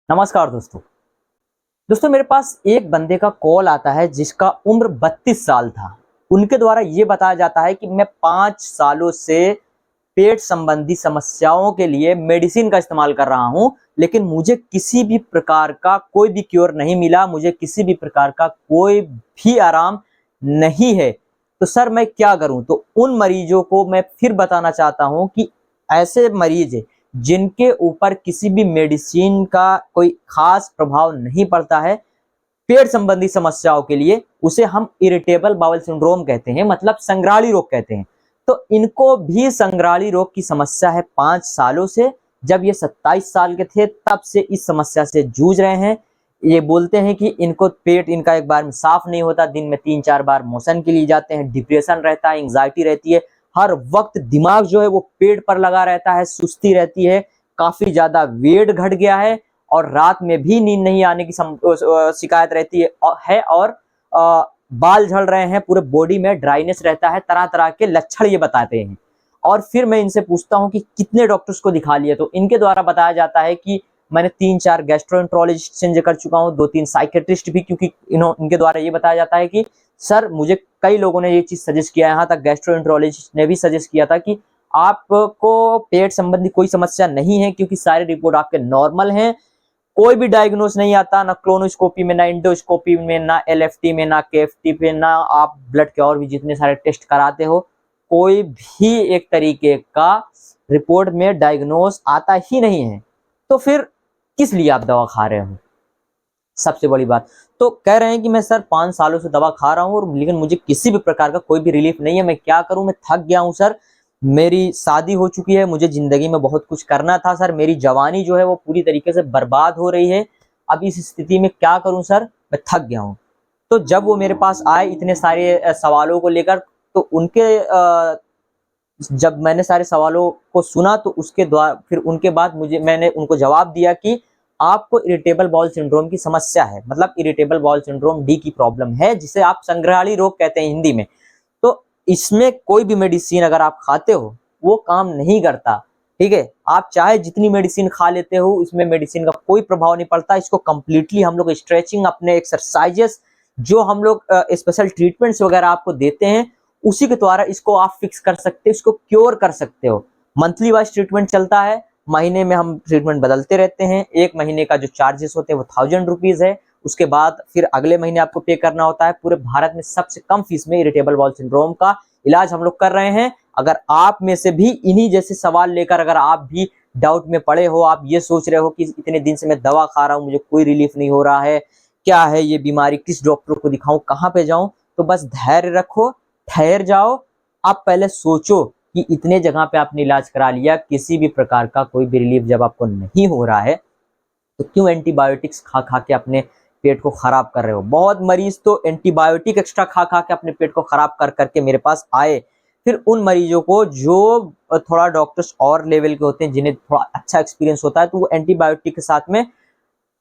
नमस्कार दोस्तों मेरे पास एक बंदे का कॉल आता है जिसका उम्र 32 साल था। उनके द्वारा ये बताया जाता है कि मैं 5 सालों से पेट संबंधी समस्याओं के लिए मेडिसिन का इस्तेमाल कर रहा हूं, लेकिन मुझे किसी भी प्रकार का कोई भी क्योर नहीं मिला, मुझे किसी भी प्रकार का कोई भी आराम नहीं है। तो सर मैं क्या करूं? तो उन मरीजों को मैं फिर बताना चाहता हूं कि ऐसे मरीज है जिनके ऊपर किसी भी मेडिसिन का कोई खास प्रभाव नहीं पड़ता है पेट संबंधी समस्याओं के लिए, उसे हम इरिटेबल बाउल सिंड्रोम कहते हैं, मतलब संग्राली रोग कहते हैं। तो इनको भी संग्राली रोग की समस्या है 5 सालों से। जब ये 27 साल के थे तब से इस समस्या से जूझ रहे हैं। ये बोलते हैं कि इनको पेट इनका एक बार में साफ नहीं होता, दिन में 3-4 बार मोशन के लिए जाते हैं, डिप्रेशन रहता है, एंग्जाइटी रहती है, हर वक्त दिमाग जो है वो पेट पर लगा रहता है, सुस्ती रहती है, काफी ज्यादा वेट घट गया है और रात में भी नींद नहीं आने की शिकायत रहती है और बाल झड़ रहे हैं, पूरे बॉडी में ड्राइनेस रहता है, तरह तरह के लक्षण ये बताते हैं। और फिर मैं इनसे पूछता हूं कि कितने डॉक्टर्स को दिखा लिए, तो इनके द्वारा बताया जाता है कि मैंने 3-4 गैस्ट्रोएंटरोलॉजिस्ट चेंज कर चुका हूं, 2-3 साइकेट्रिस्ट भी, क्योंकि इनके द्वारा ये बताया जाता है कि सर मुझे कई लोगों ने ये चीज सजेस्ट किया है, यहाँ तक गैस्ट्रोएंटरोलॉजिस्ट ने भी सजेस्ट किया था कि आपको पेट संबंधी कोई समस्या नहीं है, क्योंकि सारे रिपोर्ट आपके नॉर्मल हैं, कोई भी डायग्नोस नहीं आता, ना क्लोनोस्कोपी में, ना इंडोस्कोपी में, ना एलएफटी में, ना केएफटी पे, ना आप ब्लड के और भी जितने सारे टेस्ट कराते हो, कोई भी एक तरीके का रिपोर्ट में डायग्नोस आता ही नहीं है। तो फिर किस लिए आप दवा खा रहे हो? सबसे बड़ी बात तो कह रहे हैं कि मैं सर 5 सालों से दवा खा रहा हूं और लेकिन मुझे किसी भी प्रकार का कोई भी रिलीफ नहीं है, मैं क्या करूं, मैं थक गया हूं सर, मेरी शादी हो चुकी है, मुझे जिंदगी में बहुत कुछ करना था सर, मेरी जवानी जो है वो पूरी तरीके से बर्बाद हो रही है, अब इस स्थिति में क्या करूं सर, मैं थक गया हूं। तो जब वो मेरे पास आए इतने सारे सवालों को लेकर, तो उनके जब मैंने सारे सवालों को सुना तो उसके द्वारा फिर उनके बाद मैंने उनको जवाब दिया कि आपको इरिटेबल बाउल सिंड्रोम की समस्या है, मतलब इरिटेबल बाउल सिंड्रोम डी की प्रॉब्लम है, जिसे आप संग्रहणी रोग कहते हैं हिंदी में। तो इसमें कोई भी मेडिसिन अगर आप खाते हो वो काम नहीं करता, ठीक है, आप चाहे जितनी मेडिसिन खा लेते हो इसमें मेडिसिन का कोई प्रभाव नहीं पड़ता। इसको कंप्लीटली हम लोग स्ट्रेचिंग, अपने एक्सरसाइजेस, जो हम लोग स्पेशल ट्रीटमेंट्स वगैरह आपको देते हैं, उसी के द्वारा इसको आप फिक्स कर सकते हो, इसको क्योर कर सकते हो। मंथली वाइज ट्रीटमेंट चलता है, महीने में हम ट्रीटमेंट बदलते रहते हैं। एक महीने का जो चार्जेस होते हैं वो 1000 रुपीज है, उसके बाद फिर अगले महीने आपको पे करना होता है। पूरे भारत में सबसे कम फीस में इरिटेबल बाउल सिंड्रोम का इलाज हम लोग कर रहे हैं। अगर आप में से भी इन्हीं जैसे सवाल लेकर अगर आप भी डाउट में पड़े हो, आप ये सोच रहे हो कि इतने दिन से मैं दवा खा रहा हूं, मुझे कोई रिलीफ नहीं हो रहा है, क्या है ये बीमारी, किस डॉक्टर को दिखाऊं, कहां पे जाऊं, तो बस धैर्य रखो, ठहर जाओ। आप पहले सोचो कि इतने जगह पे आपने इलाज करा लिया, किसी भी प्रकार का कोई भी रिलीफ जब आपको नहीं हो रहा है, तो क्यों एंटीबायोटिक्स खा खा के अपने पेट को खराब कर रहे हो? बहुत मरीज तो एंटीबायोटिक एक्स्ट्रा खा खा के अपने पेट को खराब कर करके मेरे पास आए। फिर उन मरीजों को जो थोड़ा डॉक्टर्स और लेवल के होते हैं, जिन्हें थोड़ा अच्छा एक्सपीरियंस होता है, तो वो एंटीबायोटिक के साथ में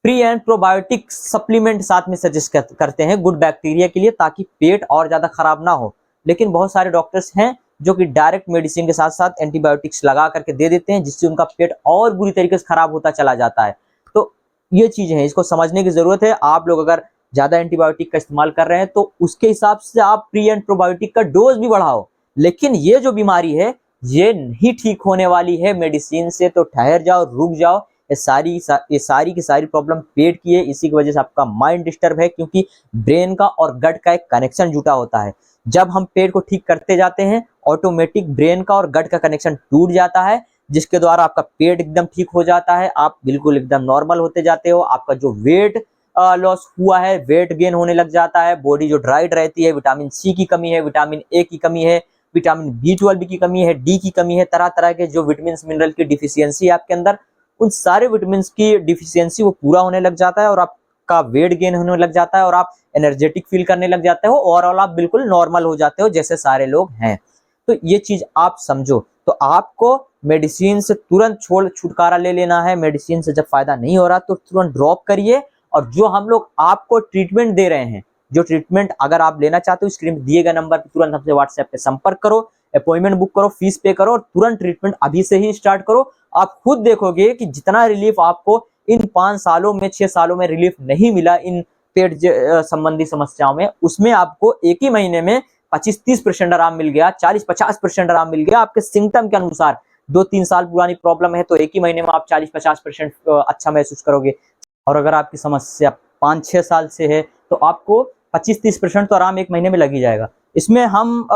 प्री एंड प्रोबायोटिक सप्लीमेंट साथ में सजेस्ट करते हैं गुड बैक्टीरिया के लिए, ताकि पेट और ज्यादा खराब ना हो। लेकिन बहुत सारे डॉक्टर्स हैं जो कि डायरेक्ट मेडिसिन के साथ साथ एंटीबायोटिक्स लगा करके दे देते हैं, जिससे उनका पेट और बुरी तरीके से खराब होता चला जाता है। तो ये चीजें हैं, इसको समझने की जरूरत है। आप लोग अगर ज्यादा एंटीबायोटिक का इस्तेमाल कर रहे हैं तो उसके हिसाब से आप प्री एंड प्रोबायोटिक का डोज भी बढ़ाओ। लेकिन ये जो बीमारी है ये नहीं ठीक होने वाली है मेडिसिन से, तो ठहर जाओ, रुक जाओ। ये सारी की सारी प्रॉब्लम पेट की है, इसी की वजह से आपका माइंड डिस्टर्ब है, क्योंकि ब्रेन का और गट का एक कनेक्शन जुटा होता है। जब हम पेट को ठीक करते जाते हैं, ऑटोमेटिक ब्रेन का और गट का कनेक्शन टूट जाता है, जिसके द्वारा आपका पेट एकदम ठीक हो जाता है, आप बिल्कुल एकदम नॉर्मल होते जाते हो। आपका जो वेट लॉस हुआ है, वेट गेन होने लग जाता है, बॉडी जो ड्राइड रहती है, विटामिन सी की कमी है, विटामिन ए की कमी है, विटामिन बी12 की कमी है, डी की कमी है, तरह तरह के जो विटामिन मिनरल की डिफिशियंसी है आपके अंदर, उन सारे विटामिन की डिफिशियंसी वो पूरा होने लग जाता है और आपका वेट गेन होने लग जाता है और आप एनर्जेटिक फील करने लग जाते हो, ओवरऑल आप बिल्कुल नॉर्मल हो जाते हो जैसे सारे लोग हैं। तो ये चीज आप समझो। तो आपको मेडिसिन से तुरंत छुटकारा ले लेना है। मेडिसिन से जब फायदा नहीं हो रहा तो तुरंत ड्रॉप करिए, और जो हम लोग आपको ट्रीटमेंट दे रहे हैं, जो ट्रीटमेंट अगर आप लेना चाहते हो, स्क्रीन पर दिए गए नंबर पर तुरंत हमसे व्हाट्सएप पे संपर्क करो, अपॉइंटमेंट बुक करो, फीस पे करो और तुरंत ट्रीटमेंट अभी से ही स्टार्ट करो। आप खुद देखोगे कि जितना रिलीफ आपको इन 5 सालों में 6 सालों में रिलीफ नहीं मिला इन पेट संबंधी समस्याओं में, उसमें आपको एक ही महीने में 25-30% आराम मिल गया, 40-50% आराम मिल गया आपके सिम्टम के अनुसार। 2-3 साल पुरानी प्रॉब्लम है तो एक ही महीने में आप 40-50% अच्छा महसूस करोगे, और अगर आपकी समस्या 5-6 साल से है तो आपको 25-30% तो आराम एक महीने में लग ही जाएगा। इसमें हम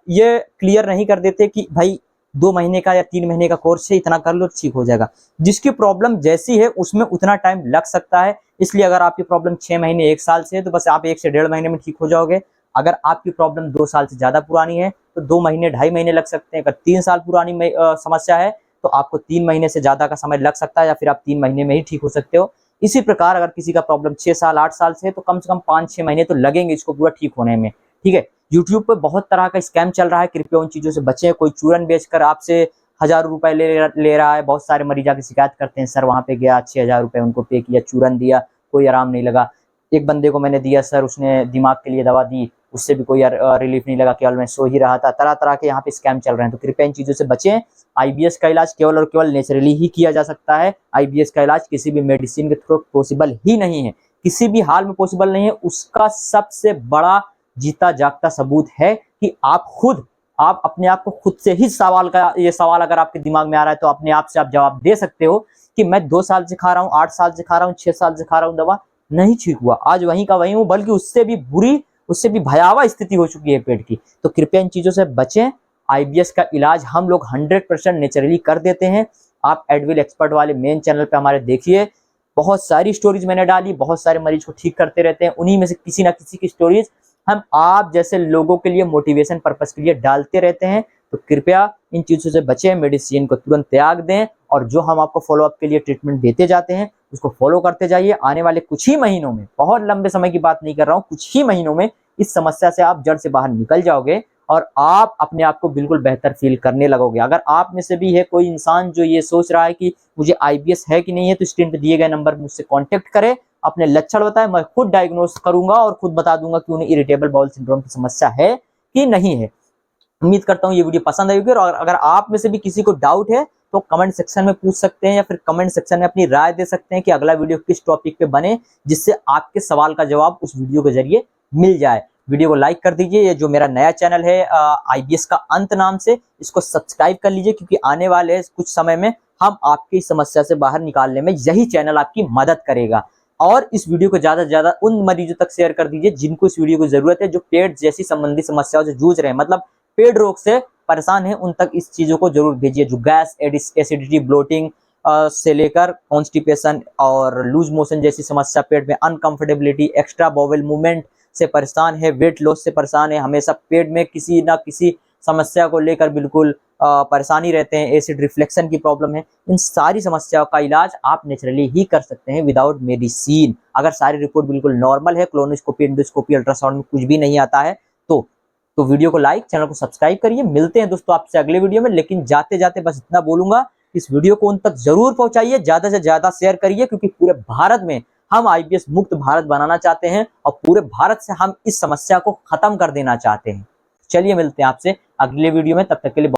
ये क्लियर नहीं कर देते कि भाई 2 महीने का या 3 महीने का कोर्स है, इतना कर लो ठीक हो जाएगा। जिसकी प्रॉब्लम जैसी है उसमें उतना टाइम लग सकता है, इसलिए अगर आपकी प्रॉब्लम 6 महीने 1 साल से है तो बस आप 1 से 1.5 महीने में ठीक हो जाओगे। अगर आपकी प्रॉब्लम 2 साल से ज्यादा पुरानी है तो 2 महीने 2.5 महीने लग सकते हैं। अगर 3 साल पुरानी समस्या है तो आपको 3 महीने से ज्यादा का समय लग सकता है, या फिर आप 3 महीने में ही ठीक हो सकते हो। इसी प्रकार अगर किसी का प्रॉब्लम 6 साल 8 साल से है तो कम से कम 5-6 महीने तो लगेंगे इसको पूरा ठीक होने में, ठीक है। यूट्यूब पे बहुत तरह का स्कैम चल रहा है, कृपया उन चीजों से बचें। कोई चूरन बेचकर आपसे हज़ारों रुपए ले रहा है। बहुत सारे मरीज आके शिकायत करते हैं, सर वहां पे गया 6,000 रुपए उनको पे किया, चूरन दिया, कोई आराम नहीं लगा। एक बंदे को मैंने दिया सर, उसने दिमाग के लिए दवा दी, उससे भी कोई रिलीफ नहीं लगा, केवल मैं सो ही रहा था। तरह तरह के यहाँ पे स्कैम चल रहे हैं, तो कृपया इन चीजों से बचें। आईबीएस का इलाज केवल और केवल नेचुरली ही किया जा सकता है। आईबीएस का इलाज किसी भी मेडिसिन के थ्रू पॉसिबल ही नहीं है, किसी भी हाल में पॉसिबल नहीं है। उसका सबसे बड़ा जीता जागता सबूत है कि आप अपने आप को खुद से ही ये सवाल अगर आपके दिमाग में आ रहा है तो अपने आप से आप जवाब दे सकते हो कि मैं 2 साल से खा रहा हूँ, 8 साल से खा रहा हूँ, 6 साल से खा रहा हूँ दवा, नहीं ठीक हुआ, आज वहीं का वहीं हूँ, बल्कि उससे भी बुरी, उससे भी भयावह स्थिति हो चुकी है पेट की। तो कृपया इन चीजों से बचें। आईबीएस का इलाज हम लोग 100% नेचुरली कर देते हैं। आप एडविल एक्सपर्ट वाले मेन चैनल पे हमारे देखिए, बहुत सारी स्टोरीज मैंने डाली, बहुत सारे मरीज को ठीक करते रहते हैं। उन्हीं में से किसी ना किसी की स्टोरीज हम आप जैसे लोगों के लिए मोटिवेशन पर्पस के लिए डालते रहते हैं। तो कृपया इन चीजों से बचें, मेडिसिन को तुरंत त्याग दें, और जो हम आपको फॉलोअप के लिए ट्रीटमेंट देते जाते हैं उसको फॉलो करते जाइए। आने वाले कुछ ही महीनों में, बहुत लंबे समय की बात नहीं कर रहा हूँ, कुछ ही महीनों में इस समस्या से आप जड़ से बाहर निकल जाओगे और आप अपने आप को बिल्कुल बेहतर फील करने लगोगे। अगर आप में से भी है कोई इंसान जो ये सोच रहा है कि मुझे आईबीएस है कि नहीं है, तो स्क्रीन पे दिए गए नंबर पर मुझसे कॉन्टेक्ट करें, अपने लक्षण बताएं, मैं खुद डायग्नोस करूंगा और खुद बता दूंगा कि उन्हें इरिटेबल बाउल सिंड्रोम की समस्या है कि नहीं है। उम्मीद करता हूं ये वीडियो पसंद आई होगी, और अगर आप में से भी किसी को डाउट है तो कमेंट सेक्शन में पूछ सकते हैं, या फिर कमेंट सेक्शन में अपनी राय दे सकते हैं कि अगला वीडियो किस टॉपिक पे बने, जिससे आपके सवाल का जवाब उस वीडियो के जरिए मिल जाए। वीडियो को लाइक कर दीजिए। ये जो मेरा नया चैनल है आईबीएस का अंत नाम से, इसको सब्सक्राइब कर लीजिए, क्योंकि आने वाले कुछ समय में हम आपकी समस्या से बाहर निकालने में यही चैनल आपकी मदद करेगा। और इस वीडियो को ज्यादा से ज्यादा उन मरीजों तक शेयर कर दीजिए जिनको इस वीडियो की जरूरत है, जो पेट जैसी संबंधी समस्याओं से जूझ रहे हैं, मतलब पेट रोग से परेशान है, उन तक इस चीजों को जरूर भेजिए। जो गैस, एसिडिटी, ब्लोटिंग से लेकर कॉन्स्टिपेशन और लूज मोशन जैसी समस्या, पेट में अनकंफर्टेबिलिटी, एक्स्ट्रा बाउल मूवमेंट से परेशान है, वेट लॉस से परेशान है, हमेशा पेट में किसी ना किसी समस्या को लेकर बिल्कुल परेशानी रहते हैं, एसिड रिफ्लेक्शन की प्रॉब्लम है, इन सारी समस्याओं का इलाज आप नेचुरली ही कर सकते हैं विदाउट मेडिसिन। अगर सारी रिपोर्ट बिल्कुल नॉर्मल है, कोलोनोस्कोपी, एंडोस्कोपी, अल्ट्रासाउंड में कुछ भी नहीं आता है, तो वीडियो को लाइक, चैनल को सब्सक्राइब करिए। मिलते हैं दोस्तों आपसे अगले वीडियो में, लेकिन जाते जाते बस इतना बोलूंगा, इस वीडियो को उन तक जरूर पहुंचाइए, ज्यादा से ज्यादा शेयर करिए, क्योंकि पूरे भारत में हम आईबीएस मुक्त भारत बनाना चाहते हैं और पूरे भारत से हम इस समस्या को खत्म कर देना चाहते हैं। चलिए मिलते हैं आपसे अगले वीडियो में, तब तक के लिए